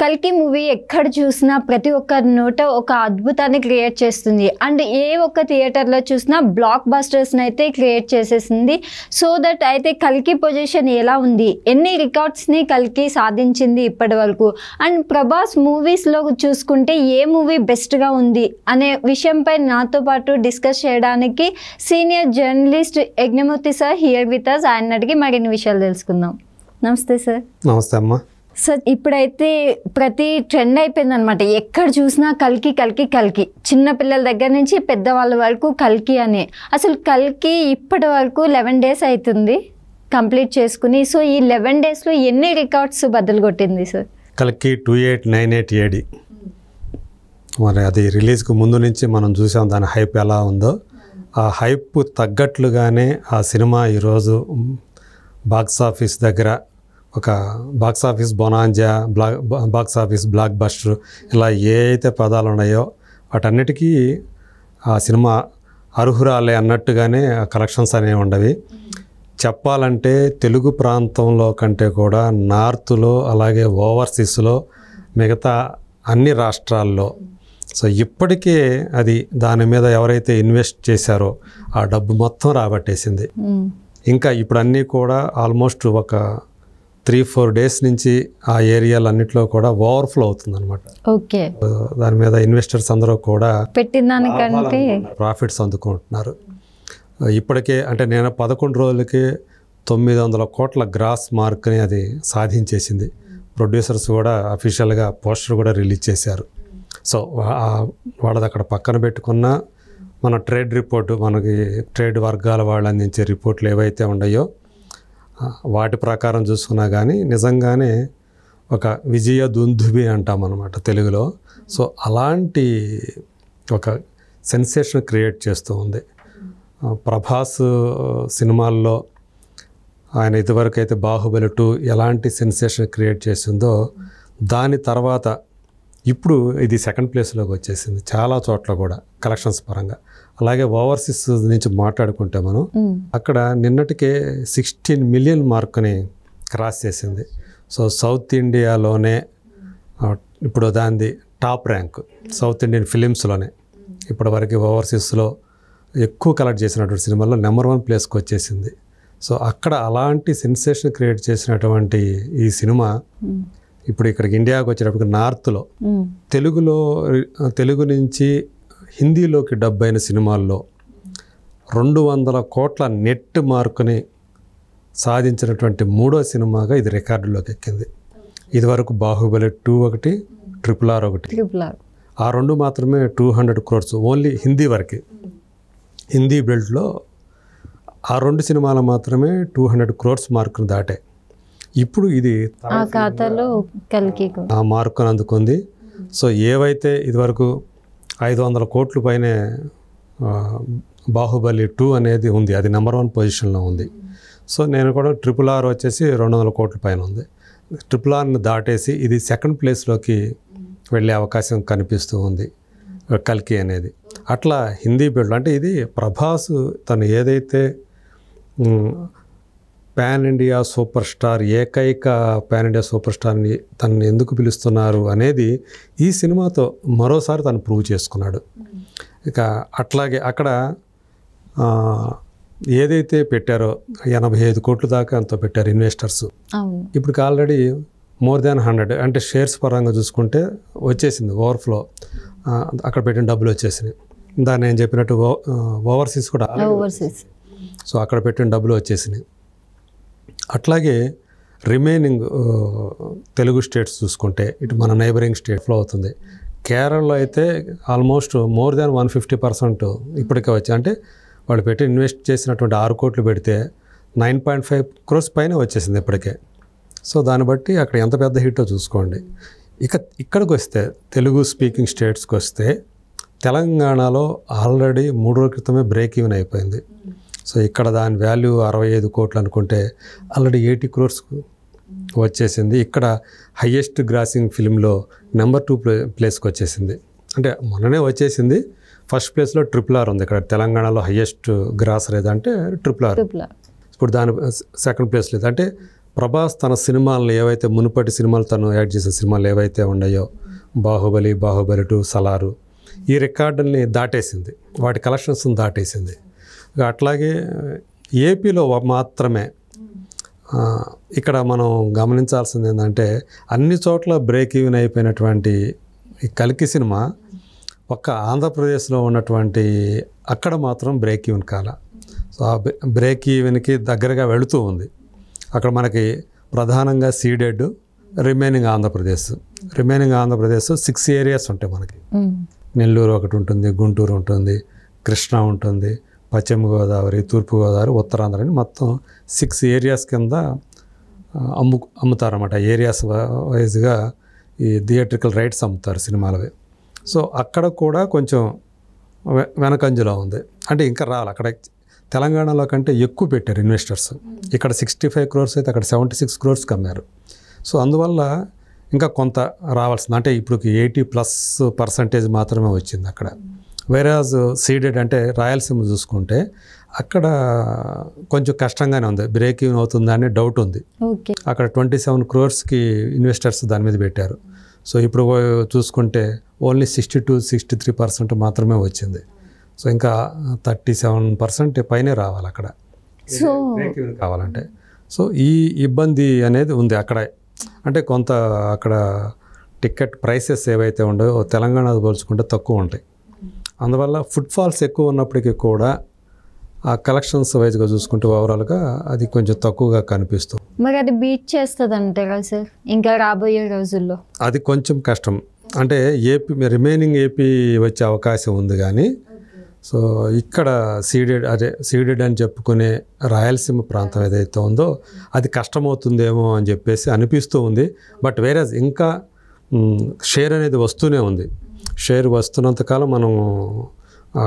కల్కి మూవీ ఎక్కడ చూసినా ప్రతి ఒక్కరి నోట ఒక అద్భుతాన్ని క్రియేట్ చేస్తుంది. అండ్ ఏ ఒక్క థియేటర్లో చూసినా బ్లాక్ బస్టర్స్ని అయితే క్రియేట్ చేసేసింది. సో దట్ అయితే కల్కి పొజిషన్ ఎలా ఉంది, ఎన్ని రికార్డ్స్ని కల్కి సాధించింది ఇప్పటి వరకు, అండ్ ప్రభాస్ మూవీస్లో చూసుకుంటే ఏ మూవీ బెస్ట్గా ఉంది అనే విషయంపై నాతో పాటు డిస్కస్ చేయడానికి senior journalist Yagnamurthy sir here with us. ఆయన అడిగి మరిన్ని విషయాలు తెలుసుకుందాం. నమస్తే సార్. నమస్తే అమ్మా. సార్, ఇప్పుడైతే ప్రతి ట్రెండ్ అయిపోయింది అనమాట. ఎక్కడ చూసినా కల్కి కల్కి కల్కి, చిన్నపిల్లల దగ్గర నుంచి పెద్దవాళ్ళ వరకు కల్కి అనే. అసలు కల్కి ఇప్పటి వరకు 11 days అవుతుంది కంప్లీట్ చేసుకుని. సో ఈ 11 daysలో ఎన్ని రికార్డ్స్ బద్దలు కొట్టింది సార్? కల్కి 2898 AD. మరి అది రిలీజ్కు ముందు నుంచి మనం చూసాం దాని హైప్ ఎలా ఉందో. ఆ హైప్ తగ్గట్లుగానే ఆ సినిమా ఈరోజు బాక్సాఫీస్ దగ్గర ఒక box office bonanza, box office block buster, ఇలా ఏ అయితే పదాలు ఉన్నాయో వాటన్నిటికీ ఆ సినిమా అర్హురాలే అన్నట్టుగానే ఆ కలెక్షన్స్ అనేవి ఉండవి. చెప్పాలంటే తెలుగు ప్రాంతంలో కంటే కూడా నార్త్లో, అలాగే ఓవర్సీస్లో, మిగతా అన్ని రాష్ట్రాల్లో సో ఇప్పటికే అది దాని మీద ఎవరైతే ఇన్వెస్ట్ చేశారో ఆ డబ్బు మొత్తం రాబట్టేసింది. ఇంకా ఇప్పుడు అన్నీ కూడా ఆల్మోస్ట్ ఒక 3-4 days నుంచి ఆ ఏరియాలన్నింటిలో కూడా ఓవర్ఫ్లో అవుతుంది అనమాట. ఓకే, దాని మీద ఇన్వెస్టర్స్ అందరూ కూడా పెట్టిన దానికంటే ప్రాఫిట్స్ అందుకుంటున్నారు. ఇప్పటికే అంటే నేను 11 రోజులకి 900 కోట్ల గ్రాస్ మార్క్ని అది సాధించేసింది. ప్రొడ్యూసర్స్ కూడా అఫీషియల్గా పోస్టర్ కూడా రిలీజ్ చేశారు. సో వాళ్ళది అక్కడ పక్కన పెట్టుకున్న మన ట్రేడ్ రిపోర్టు, మనకి ట్రేడ్ వర్గాల వాళ్ళు అందించే రిపోర్ట్లు ఏవైతే ఉన్నాయో వాటి ప్రకారం చూసుకున్నా కానీ నిజంగానే ఒక విజయ దుందుబి అంటాం అన్నమాట తెలుగులో. సో అలాంటి ఒక సెన్సేషన్ క్రియేట్ చేస్తూ ఉంది. ప్రభాస్ సినిమాల్లో ఆయన ఇదివరకు అయితే బాహుబలి 2 ఎలాంటి సెన్సేషన్ క్రియేట్ చేసిందో దాని తర్వాత ఇప్పుడు ఇది 2nd ప్లేస్లోకి వచ్చేసింది చాలా చోట్ల కూడా కలెక్షన్స్ పరంగా. అలాగే ఓవర్సీస్ నుంచి మాట్లాడుకుంటే మనం అక్కడ నిన్నటికే 16 million మార్క్ని క్రాస్ చేసింది. సో సౌత్ ఇండియాలోనే ఇప్పుడు దానిది టాప్ ర్యాంక్ సౌత్ ఇండియన్ ఫిలిమ్స్లోనే ఇప్పటివరకు ఓవర్సీస్లో ఎక్కువ కలెక్ట్ చేసినటువంటి సినిమాల్లో నెంబర్ 1 ప్లేస్కి వచ్చేసింది. సో అక్కడ అలాంటి సెన్సేషన్ క్రియేట్ చేసినటువంటి ఈ సినిమా ఇప్పుడు ఇక్కడికి ఇండియాకి వచ్చేటప్పటికి నార్త్లో తెలుగు నుంచి హిందీలోకి డబ్ అయిన సినిమాల్లో 200 కోట్ల నెట్ మార్కుని సాధించినటువంటి 3వ సినిమాగా ఇది రికార్డులోకి ఎక్కింది. ఇదివరకు బాహుబలి 2 ఒకటి, RRR ఒకటి, ఆ 2 మాత్రమే 200 crores ఓన్లీ హిందీ వరకు. హిందీ బెల్ట్లో ఆ 2 సినిమాలు మాత్రమే 200 crores మార్కును దాటాయి. ఇప్పుడు ఇది ఆ మార్కును అందుకుంది. సో ఏవైతే ఇదివరకు 500 కోట్ల పైనే బాహుబలి 2 అనేది ఉంది, అది నెంబర్ 1 పొజిషన్లో ఉంది. సో నేను కూడా RRR వచ్చేసి 200 కోట్ల పైన ఉంది. RRRని దాటేసి ఇది 2nd ప్లేస్లోకి వెళ్ళే అవకాశం కనిపిస్తూ ఉంది కల్కి అనేది. అట్లా హిందీ బెల్ట్ అంటే ఇది ప్రభాస్ తను ఏదైతే పాన్ ఇండియా సూపర్ స్టార్, ఏకైక పాన్ ఇండియా సూపర్ స్టార్ని తనని ఎందుకు పిలుస్తున్నారు అనేది ఈ సినిమాతో మరోసారి తను ప్రూవ్ చేసుకున్నాడు. ఇక అట్లాగే అక్కడ ఏదైతే పెట్టారో 85 కోట్ల దాకా అంత పెట్టారు ఇన్వెస్టర్స్. ఇప్పుడు ఆల్రెడీ మోర్ దాన్ 100 అంటే షేర్స్ పరంగా చూసుకుంటే వచ్చేసింది ఓవర్ఫ్లో. అక్కడ పెట్టిన డబ్బులు వచ్చేసినాయి. దాన్ని నేను చెప్పినట్టు ఓవర్సీస్ కూడా సో అక్కడ పెట్టిన డబ్బులు వచ్చేసినాయి. అట్లాగే రిమైనింగ్ తెలుగు స్టేట్స్ చూసుకుంటే ఇటు మన నైబరింగ్ స్టేట్లో అవుతుంది. కేరళలో అయితే ఆల్మోస్ట్ మోర్ దాన్ 150% ఇప్పటికే వచ్చాయి. అంటే వాళ్ళు పెట్టి ఇన్వెస్ట్ చేసినటువంటి 6 కోట్లు పెడితే 9.5 crores పైన వచ్చేసింది ఇప్పటికే. సో దాన్ని బట్టి అక్కడ ఎంత పెద్ద హిట్టో చూసుకోండి. ఇక్కడికి వస్తే తెలుగు స్పీకింగ్ స్టేట్స్కి వస్తే తెలంగాణలో ఆల్రెడీ 3 రోజుల క్రితమే బ్రేక్ ఈవెన్ అయిపోయింది. సో ఇక్కడ దాని వాల్యూ 65 కోట్లు అనుకుంటే ఆల్రెడీ 80 crores వచ్చేసింది. ఇక్కడ హయ్యెస్ట్ గ్రాసింగ్ ఫిల్మ్లో నెంబర్ 2 ప్లేస్కి వచ్చేసింది. అంటే మొన్ననే వచ్చేసింది. ఫస్ట్ ప్లేస్లో RRR ఉంది. ఇక్కడ తెలంగాణలో హయ్యెస్ట్ గ్రాస్ లేదంటే RRR. ఇప్పుడు దాని 2nd ప్లేస్ లేదు. అంటే ప్రభాస్ తన సినిమాలను ఏవైతే మునుపటి సినిమాలు తను యాడ్ చేసిన సినిమాలు ఏవైతే ఉన్నాయో బాహుబలి 2 సలారు ఈ రికార్డుల్ని దాటేసింది, వాటి కలెక్షన్స్ని దాటేసింది. అట్లాగే ఏపీలో మాత్రమే ఇక్కడ మనం గమనించాల్సింది ఏంటంటే అన్ని చోట్ల బ్రేక్ ఈవెన్ అయిపోయినటువంటి ఈ కల్కి సినిమా ఒక్క ఆంధ్రప్రదేశ్లో ఉన్నటువంటి అక్కడ మాత్రం బ్రేక్ ఈవెన్ కాల. సో ఆ బ్రేక్ ఈవెన్కి దగ్గరగా వెళుతూ ఉంది. అక్కడ మనకి ప్రధానంగా సీడెడ్ రిమైనింగ్ ఆంధ్రప్రదేశ్ 6 ఏరియాస్ ఉంటాయి మనకి. నెల్లూరు ఒకటి ఉంటుంది, గుంటూరు ఉంటుంది, కృష్ణా ఉంటుంది, పశ్చిమ గోదావరి, తూర్పుగోదావరి, ఉత్తరాంధ్ర అని మొత్తం 6 ఏరియాస్ కింద అమ్ముతారన్నమాట. ఏరియాస్ వైజ్గా ఈ థియేట్రికల్ రైట్స్ అమ్ముతారు సినిమాలవి. సో అక్కడ కూడా కొంచెం వెనకంజలో ఉంది. అంటే ఇంకా రావాలి. అక్కడ తెలంగాణలో కంటే ఎక్కువ పెట్టారు ఇన్వెస్టర్స్. ఇక్కడ 65 crores అయితే అక్కడ 76 crores అమ్మారు. సో అందువల్ల ఇంకా కొంత రావాల్సింది. అంటే ఇప్పుడు 80+% మాత్రమే వచ్చింది అక్కడ. వేరాజ్ సీడెడ్ అంటే రాయలసీమ చూసుకుంటే అక్కడ కొంచెం కష్టంగానే ఉంది, బ్రేక్ ఈవెన్ అవుతుందా అని డౌట్ ఉంది. అక్కడ 27 crores ఇన్వెస్టర్స్ దాని మీద పెట్టారు. సో ఇప్పుడు చూసుకుంటే ఓన్లీ 62-63% మాత్రమే వచ్చింది. సో ఇంకా 37% పైనే రావాలి అక్కడ బ్రేక్ ఈవెన్ కావాలంటే. సో ఈ ఇబ్బంది అనేది ఉంది అక్కడ. అంటే కొంత అక్కడ టికెట్ ప్రైసెస్ ఏవైతే ఉండవో తెలంగాణతో పోల్చుకుంటే తక్కువ ఉంటాయి. అందువల్ల ఫుట్ఫాల్స్ ఎక్కువ ఉన్నప్పటికీ కూడా ఆ కలెక్షన్స్ వైజ్గా చూసుకుంటే ఓవరాల్గా అది కొంచెం తక్కువగా కనిపిస్తుంది. మరి అది బీట్ చేస్తుంది అంటారా సార్ ఇంకా రాబోయే రోజుల్లో? అది కొంచెం కష్టం. అంటే రిమైనింగ్ ఏపీ వచ్చే అవకాశం ఉంది కానీ సో ఇక్కడ సీడెడ్ అని చెప్పుకునే రాయలసీమ ప్రాంతం ఏదైతే ఉందో అది కష్టమవుతుందేమో అని చెప్పేసి అనిపిస్తూ ఉంది. బట్ వేరేజ్ ఇంకా షేర్ అనేది వస్తూనే ఉంది. షేర్ వస్తున్నంతకాలం మనం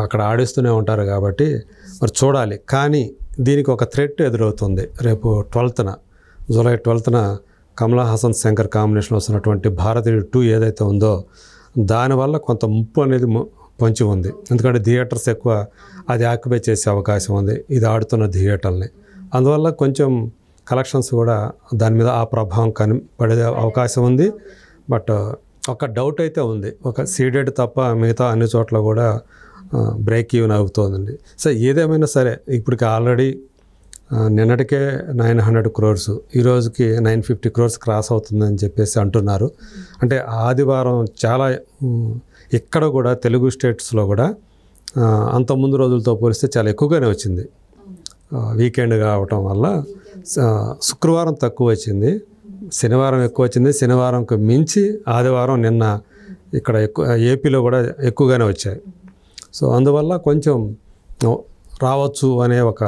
అక్కడ ఆడిస్తూనే ఉంటారు కాబట్టి మరి చూడాలి. కానీ దీనికి ఒక థ్రెట్ ఎదురవుతుంది. రేపు జూలై 12న కమలా హాసన్ శంకర్ కాంబినేషన్లో వస్తున్నటువంటి భారతీయుడు 2 ఏదైతే ఉందో దానివల్ల కొంత ముప్పు అనేది పొంచి ఉంది. ఎందుకంటే థియేటర్స్ ఎక్కువ అది ఆక్యుపై చేసే అవకాశం ఉంది ఇది ఆడుతున్న థియేటర్ని. అందువల్ల కొంచెం కలెక్షన్స్ కూడా దాని మీద ఆ ప్రభావం పడే అవకాశం ఉంది. బట్ ఒక డౌట్ అయితే ఉంది, ఒక సీడెడ్ తప్ప మిగతా అన్ని చోట్ల కూడా బ్రేక్ ఈవెన్ అవుతుందండి. సో ఏదేమైనా సరే ఇప్పటికి ఆల్రెడీ నిన్నటికే 900 crores, ఈరోజుకి 950 crores క్రాస్ అవుతుందని చెప్పేసి అంటున్నారు. అంటే ఆదివారం చాలా ఇక్కడ కూడా తెలుగు స్టేట్స్లో కూడా అంత ముందు రోజులతో పోలిస్తే చాలా ఎక్కువగానే వచ్చింది. వీకెండ్ కావటం వల్ల శుక్రవారం తక్కువ వచ్చింది, శనివారం ఎక్కువ వచ్చింది, శనివారంకు మించి ఆదివారం నిన్న ఇక్కడ ఏపీలో కూడా ఎక్కువగానే వచ్చాయి. సో అందువల్ల కొంచెం రావచ్చు అనే ఒక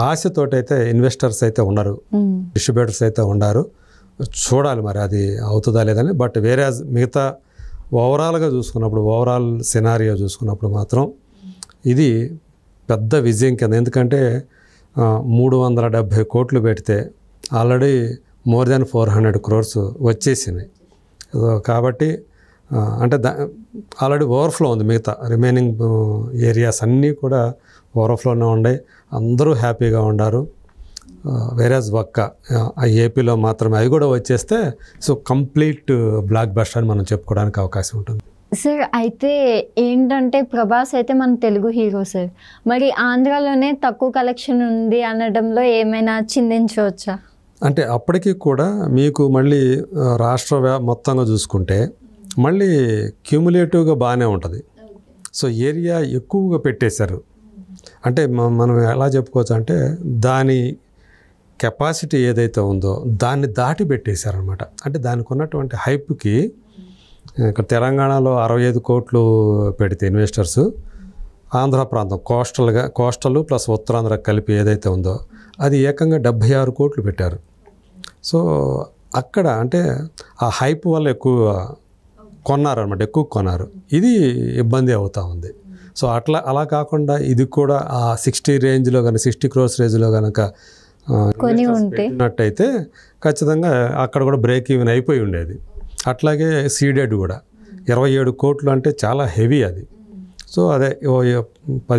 ఆశతోటైతే ఇన్వెస్టర్స్ అయితే ఉన్నారు, డిస్ట్రిబ్యూటర్స్ అయితే ఉన్నారు. చూడాలి మరి అది అవుతుందా లేదని. బట్ వేరే మిగతా ఓవరాల్గా చూసుకున్నప్పుడు, ఓవరాల్ సినారియో చూసుకున్నప్పుడు మాత్రం ఇది పెద్ద విజయం కింద. ఎందుకంటే 370 కోట్లు పెడితే ఆల్రెడీ మోర్ దాన్ 400 crores వచ్చేసినాయి. కాబట్టి అంటే ఆల్రెడీ ఓవర్ఫ్లో ఉంది. మిగతా రిమైనింగ్ ఏరియాస్ అన్నీ కూడా ఓవర్ఫ్లోనే ఉన్నాయి, అందరూ హ్యాపీగా ఉన్నారు. వేరేజ్ ఆ ఏపీలో మాత్రమే అవి కూడా వచ్చేస్తే సో కంప్లీట్ బ్లాక్ బస్టర్ అని మనం చెప్పుకోవడానికి అవకాశం ఉంటుంది. సార్ అయితే ఏంటంటే ప్రభాస్ అయితే మన తెలుగు హీరో సార్, మరి ఆంధ్రాలోనే తక్కువ కలెక్షన్ ఉంది అనడంలో ఏమైనా చిందించవచ్చా? అంటే అప్పటికీ కూడా మీకు మళ్ళీ రాష్ట్ర మొత్తంగా చూసుకుంటే మళ్ళీ క్యూములేటివ్గా బాగానే ఉంటుంది. సో ఏరియా ఎక్కువగా పెట్టేశారు. అంటే మనం ఎలా చెప్పుకోవచ్చు అంటే దాని కెపాసిటీ ఏదైతే ఉందో దాన్ని దాటి పెట్టేశారనమాట. అంటే దానికి ఉన్నటువంటి హైప్కి ఇక్కడ తెలంగాణలో 65 కోట్లు పెడితే ఇన్వెస్టర్స్, ఆంధ్ర ప్రాంతం కోస్టల్ ప్లస్ ఉత్తరాంధ్ర కలిపి ఏదైతే ఉందో అది ఏకంగా 76 కోట్లు పెట్టారు. సో అక్కడ అంటే ఆ హైప్ వల్ల ఎక్కువ కొన్నారనమాట, ఎక్కువ కొన్నారు. ఇది ఇబ్బంది అవుతూ ఉంది. సో అలా కాకుండా ఇది కూడా ఆ 60 రేంజ్లో కనుక 60 crores రేంజ్లో కనుక పెట్టినట్టయితే ఖచ్చితంగా అక్కడ కూడా బ్రేక్ ఈవెన్ అయిపోయి ఉండేది. అట్లాగే సీడెడ్ కూడా 27 కోట్లు అంటే చాలా హెవీ అది. సో అదే